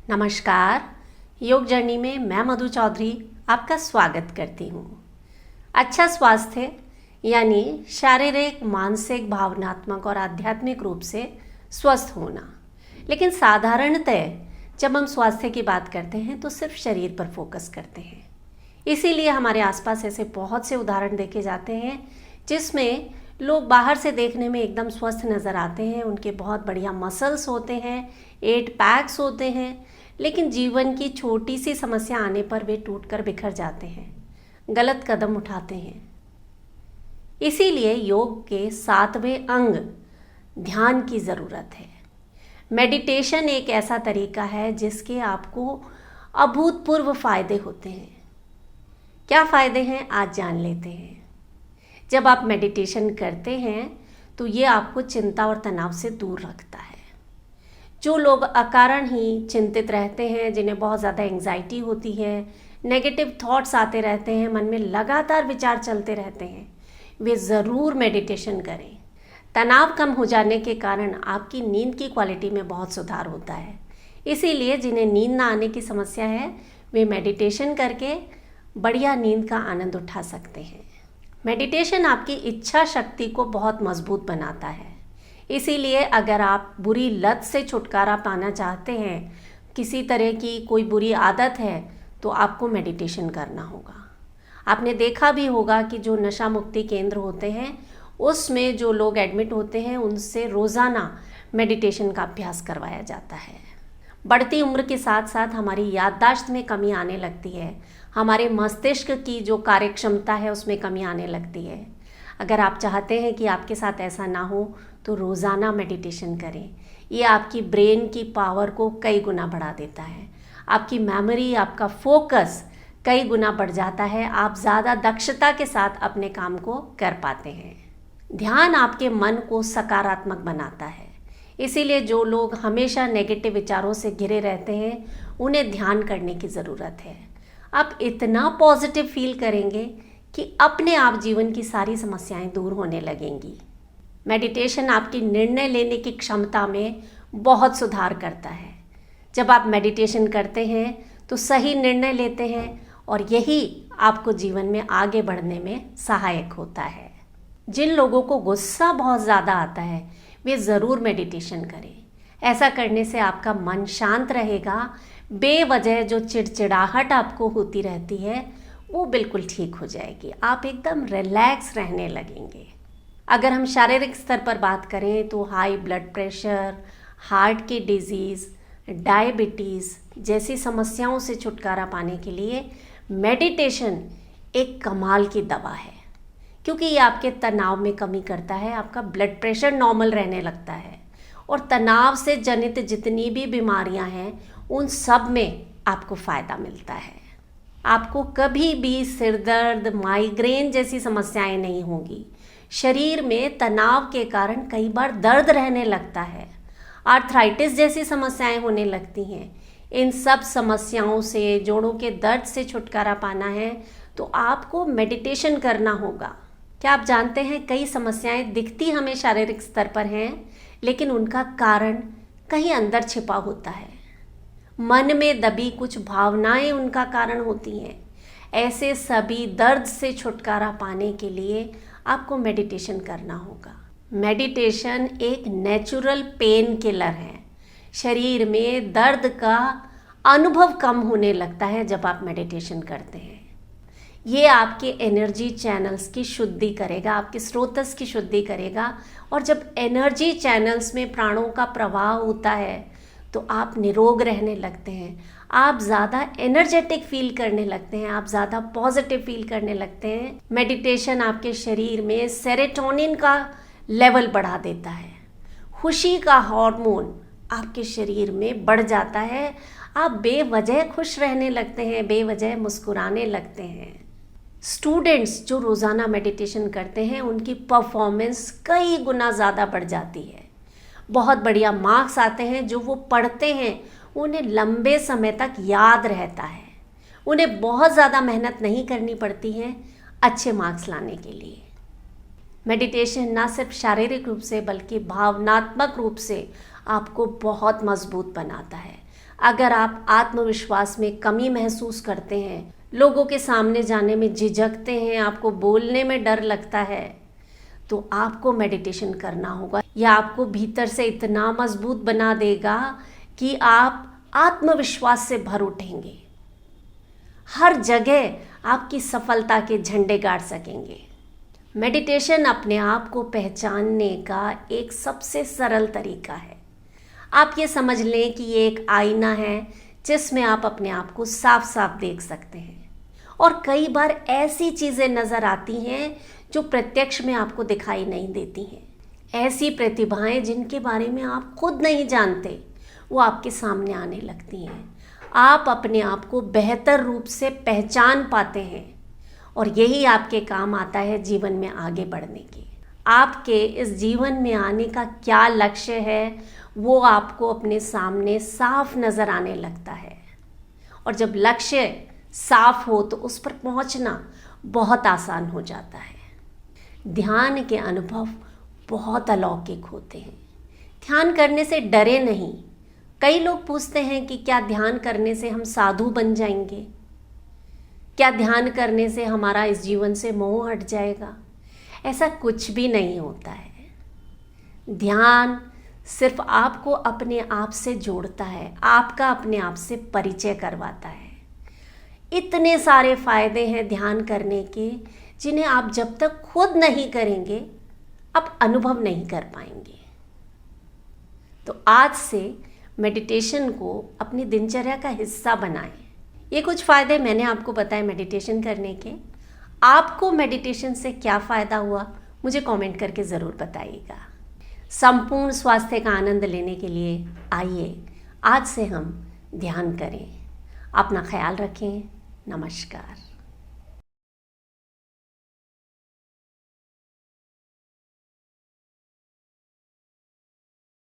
नमस्कार। योग जर्नी में मैं मधु चौधरी आपका स्वागत करती हूँ। अच्छा स्वास्थ्य यानी शारीरिक, मानसिक, भावनात्मक और आध्यात्मिक रूप से स्वस्थ होना। लेकिन साधारणतः जब हम स्वास्थ्य की बात करते हैं तो सिर्फ शरीर पर फोकस करते हैं। इसीलिए हमारे आसपास ऐसे बहुत से उदाहरण देखे जाते हैं जिसमें लोग बाहर से देखने में एकदम स्वस्थ नज़र आते हैं, उनके बहुत बढ़िया मसल्स होते हैं, 8 पैक्स होते हैं, लेकिन जीवन की छोटी सी समस्या आने पर वे टूटकर बिखर जाते हैं, गलत कदम उठाते हैं। इसीलिए योग के 7वें अंग ध्यान की ज़रूरत है। मेडिटेशन एक ऐसा तरीका है जिसके आपको अभूतपूर्व फायदे होते हैं। क्या फ़ायदे हैं आज जान लेते हैं। जब आप मेडिटेशन करते हैं तो ये आपको चिंता और तनाव से दूर रखता है। जो लोग अकारण ही चिंतित रहते हैं, जिन्हें बहुत ज़्यादा एंग्जाइटी होती है, नेगेटिव थॉट्स आते रहते हैं, मन में लगातार विचार चलते रहते हैं, वे ज़रूर मेडिटेशन करें। तनाव कम हो जाने के कारण आपकी नींद की क्वालिटी में बहुत सुधार होता है। इसीलिए जिन्हें नींद ना आने की समस्या है वे मेडिटेशन करके बढ़िया नींद का आनंद उठा सकते हैं। मेडिटेशन आपकी इच्छा शक्ति को बहुत मजबूत बनाता है। इसीलिए अगर आप बुरी लत से छुटकारा पाना चाहते हैं, किसी तरह की कोई बुरी आदत है, तो आपको मेडिटेशन करना होगा। आपने देखा भी होगा कि जो नशा मुक्ति केंद्र होते हैं उसमें जो लोग एडमिट होते हैं उनसे रोज़ाना मेडिटेशन का अभ्यास करवाया जाता है। बढ़ती उम्र के साथ साथ हमारी याददाश्त में कमी आने लगती है, हमारे मस्तिष्क की जो कार्यक्षमता है उसमें कमी आने लगती है। अगर आप चाहते हैं कि आपके साथ ऐसा ना हो तो रोज़ाना मेडिटेशन करें। ये आपकी ब्रेन की पावर को कई गुना बढ़ा देता है, आपकी मेमोरी, आपका फोकस कई गुना बढ़ जाता है, आप ज़्यादा दक्षता के साथ अपने काम को कर पाते हैं। ध्यान आपके मन को सकारात्मक बनाता है। इसीलिए जो लोग हमेशा नेगेटिव विचारों से घिरे रहते हैं उन्हें ध्यान करने की ज़रूरत है। आप इतना पॉजिटिव फील करेंगे कि अपने आप जीवन की सारी समस्याएं दूर होने लगेंगी। मेडिटेशन आपकी निर्णय लेने की क्षमता में बहुत सुधार करता है। जब आप मेडिटेशन करते हैं तो सही निर्णय लेते हैं और यही आपको जीवन में आगे बढ़ने में सहायक होता है। जिन लोगों को गुस्सा बहुत ज़्यादा आता है वे ज़रूर मेडिटेशन करें। ऐसा करने से आपका मन शांत रहेगा, बेवजह जो चिड़चिड़ाहट आपको होती रहती है वो बिल्कुल ठीक हो जाएगी, आप एकदम रिलैक्स रहने लगेंगे। अगर हम शारीरिक स्तर पर बात करें तो हाई ब्लड प्रेशर, हार्ट की डिजीज़, डायबिटीज़ जैसी समस्याओं से छुटकारा पाने के लिए मेडिटेशन एक कमाल की दवा है, क्योंकि ये आपके तनाव में कमी करता है, आपका ब्लड प्रेशर नॉर्मल रहने लगता है और तनाव से जनित जितनी भी बीमारियां हैं उन सब में आपको फ़ायदा मिलता है। आपको कभी भी सिर दर्द, माइग्रेन जैसी समस्याएं नहीं होंगी। शरीर में तनाव के कारण कई बार दर्द रहने लगता है, आर्थराइटिस जैसी समस्याएं होने लगती हैं। इन सब समस्याओं से, जोड़ों के दर्द से छुटकारा पाना है तो आपको मेडिटेशन करना होगा। क्या आप जानते हैं कई समस्याएं दिखती हमें शारीरिक स्तर पर हैं, लेकिन उनका कारण कहीं अंदर छिपा होता है। मन में दबी कुछ भावनाएं उनका कारण होती हैं। ऐसे सभी दर्द से छुटकारा पाने के लिए आपको मेडिटेशन करना होगा। मेडिटेशन एक नेचुरल पेन किलर है। शरीर में दर्द का अनुभव कम होने लगता है जब आप मेडिटेशन करते हैं। ये आपके एनर्जी चैनल्स की शुद्धि करेगा, आपके स्रोतस की शुद्धि करेगा। और जब एनर्जी चैनल्स में प्राणों का प्रवाह होता है तो आप निरोग रहने लगते हैं, आप ज़्यादा एनर्जेटिक फील करने लगते हैं, आप ज़्यादा पॉजिटिव फील करने लगते हैं। मेडिटेशन आपके शरीर में सेरोटोनिन का लेवल बढ़ा देता है, खुशी का हार्मोन आपके शरीर में बढ़ जाता है, आप बेवजह खुश रहने लगते हैं, बेवजह मुस्कुराने लगते हैं। स्टूडेंट्स जो रोज़ाना मेडिटेशन करते हैं उनकी परफॉर्मेंस कई गुना ज़्यादा बढ़ जाती है, बहुत बढ़िया मार्क्स आते हैं। जो वो पढ़ते हैं उन्हें लंबे समय तक याद रहता है, उन्हें बहुत ज़्यादा मेहनत नहीं करनी पड़ती है अच्छे मार्क्स लाने के लिए। मेडिटेशन ना सिर्फ शारीरिक रूप से बल्कि भावनात्मक रूप से आपको बहुत मजबूत बनाता है। अगर आप आत्मविश्वास में कमी महसूस करते हैं, लोगों के सामने जाने में झिझकते हैं, आपको बोलने में डर लगता है, तो आपको मेडिटेशन करना होगा। यह आपको भीतर से इतना मजबूत बना देगा कि आप आत्मविश्वास से भर उठेंगे। हर जगह आपकी सफलता के झंडे गाड़ सकेंगे। मेडिटेशन अपने आप को पहचानने का एक सबसे सरल तरीका है। आप ये समझ लें कि ये एक आईना है जिसमें आप अपने आप को साफ साफ देख सकते हैं। और कई बार ऐसी चीज़ें नज़र आती हैं जो प्रत्यक्ष में आपको दिखाई नहीं देती हैं। ऐसी प्रतिभाएं जिनके बारे में आप खुद नहीं जानते, वो आपके सामने आने लगती हैं। आप अपने आप को बेहतर रूप से पहचान पाते हैं और यही आपके काम आता है जीवन में आगे बढ़ने के। आपके इस जीवन में आने का क्या लक्ष्य है, वो आपको अपने सामने साफ नज़र आने लगता है। और जब लक्ष्य साफ हो तो उस पर पहुंचना बहुत आसान हो जाता है। ध्यान के अनुभव बहुत अलौकिक होते हैं। ध्यान करने से डरे नहीं। कई लोग पूछते हैं कि क्या ध्यान करने से हम साधु बन जाएंगे? क्या ध्यान करने से हमारा इस जीवन से मोह हट जाएगा? ऐसा कुछ भी नहीं होता है। ध्यान सिर्फ आपको अपने आप से जोड़ता है, आपका अपने आप से परिचय करवाता है। इतने सारे फायदे हैं ध्यान करने के, जिन्हें आप जब तक खुद नहीं करेंगे आप अनुभव नहीं कर पाएंगे। तो आज से मेडिटेशन को अपनी दिनचर्या का हिस्सा बनाएं। ये कुछ फ़ायदे मैंने आपको बताए मेडिटेशन करने के। आपको मेडिटेशन से क्या फ़ायदा हुआ, मुझे कमेंट करके ज़रूर बताइएगा। संपूर्ण स्वास्थ्य का आनंद लेने के लिए आइए आज से हम ध्यान करें। अपना ख्याल रखें। नमस्कार।